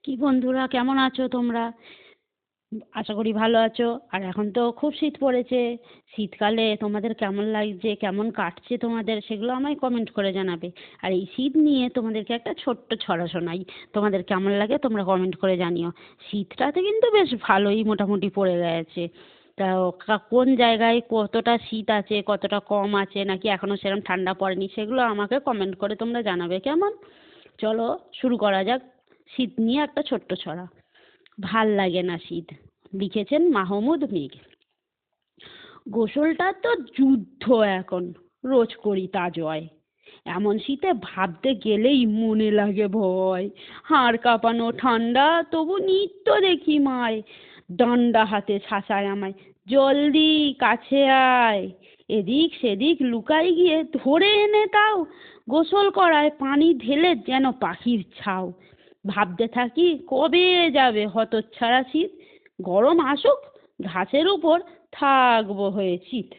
কি বন্ধুরা, কেমন আছো তোমরা? আশা করি ভালো আছো। আর এখন তো খুব শীত পড়েছে। শীতকালে তোমাদের কেমন লাগছে, কেমন কাটছে তোমাদের, সেগুলো আমায় কমেন্ট করে জানাবে। আর এই শীত নিয়ে তোমাদেরকে একটা ছোট্ট ছড়া শোনাই। তোমাদের কেমন লাগে তোমরা কমেন্ট করে জানিও। শীতটাতে কিন্তু বেশ ভালোই মোটামুটি পড়ে গেছে। তা কোন জায়গায় কতটা শীত আছে, কতটা কম আছে, নাকি এখনো সেরকম ঠান্ডা পড়েনি, সেগুলো আমাকে কমেন্ট করে তোমরা জানাবে কেমন। চলো শুরু করা যাক। শীত নিয়ে একটা ছোট্ট ছড়া। ভাল লাগে না শীত। লিখেছেন মাহমুদ মির। গোসলটা তো যুদ্ধ এখন, রোজ করি তা জয়। এমন শীতে ভাবতে গেলেই মনে লাগে ভয়। হাড় কাঁপানো ঠান্ডা, তবু নিত্য দেখি মায় ডান্ডা হাতে শাসায় আমায়, জলদি কাছে আয়। এদিক সেদিক লুকাই গিয়ে ধরে এনে তাও গোসল করায় পানি ঢেলে যেন পাখির ছাও। ভাবতে থাকি কবে যাবে হতচ্ছাড়া শীত, গরম আসুক ঘাসের উপর থাকবো হয়ে চিত।